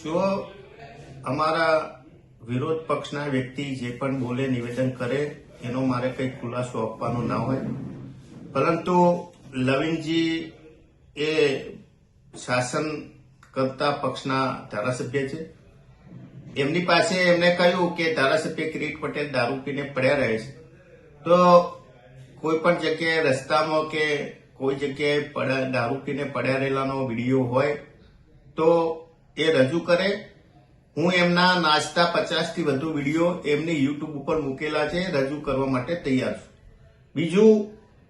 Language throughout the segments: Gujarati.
જો અમારા વિરોધ પક્ષના વ્યક્તિ જે પણ બોલે નિવેદન કરે એનો મારે કંઈ ખુલાસો આપવાનો ના હોય, પરંતુ લવિંગજી એ શાસન કરતા પક્ષના ધારાસભ્ય છે. એમની પાસે એમને કહ્યું કે ધારાસભ્ય કિરીટ પટેલ દારૂ પીને પડ્યા રહે છે, તો કોઈ પણ જગ્યાએ રસ્તામાં કે કોઈ જગ્યાએ દારૂ પીને પડ્યા રહેલાનો વિડીયો હોય તો એ રજૂ કરે. હું એમના નાચતા 50 થી વધુ વિડીયો એમની યુટ્યુબ ઉપર મૂકેલા છે, રજૂ કરવા માટે તૈયાર છું. બીજું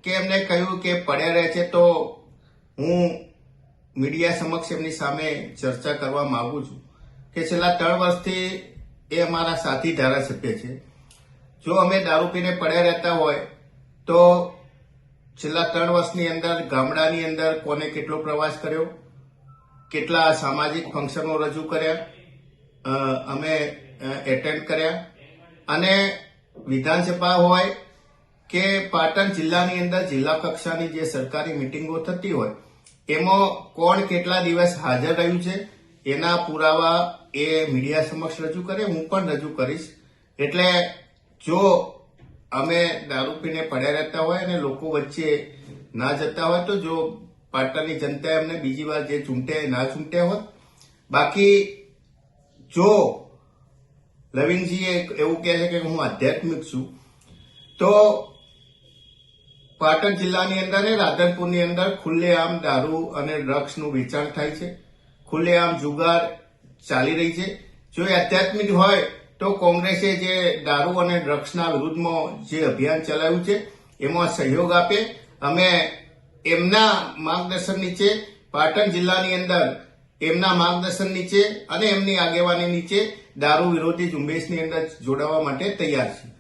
કે એમને કહ્યું કે પડ્યા રહે છે, તો હું મીડિયા સમક્ષ એમની સામે ચર્ચા કરવા માંગુ છું કે છેલ્લા 3 વર્ષથી એ અમારા સાથી ધારાસભ્ય છે. જો અમે દારૂ પીને પડ્યા રહેતા હોય તો છેલ્લા 3 વર્ષની અંદર ગામડાની અંદર કોને કેટલો પ્રવાસ કર્યો, કેટલા સામાજિક ફંક્શનો રજૂ કર્યા, અમે એટેન્ડ કર્યા, અને વિધાનસભા હોય કે પાટણ જિલ્લાની અંદર જિલ્લા કક્ષાની જે સરકારી મિટિંગો થતી હોય એમાં કોણ કેટલા દિવસ હાજર રહ્યું છે એના પુરાવા એ મીડિયા સમક્ષ રજૂ કરે. હું પણ રજૂ કરીશ. એટલે જો અમે દારૂ પીને પડ્યા રહેતા હોય અને લોકો વચ્ચે ના જતા હોય તો જો પાટણની જનતા એમને બીજી વાર જે ચૂંટે ના ચૂંટ્યા હોત. બાકી જો લવિંગજી એવું કહે છે કે હું આધ્યાત્મિક છું, તો પાટણ જિલ્લાની અંદર રાધનપુરની અંદર ખુલ્લેઆમ દારૂ અને ડ્રગ્સનું વેચાણ થાય છે, ખુલ્લેઆમ જુગાર ચાલી રહી છે. જો એ આધ્યાત્મિક હોય તો કોંગ્રેસે જે દારૂ અને ડ્રગ્સના વિરુદ્ધમાં જે અભિયાન ચલાવ્યું છે એમાં સહયોગ આપે. અમે એમના માર્ગદર્શન નીચે પાટણ જિલ્લાની અંદર એમના માર્ગદર્શન નીચે અને એમની આગેવાની નીચે દારૂ વિરોધી ઝુંબેશની અંદર જોડાવા માટે તૈયાર છીએ.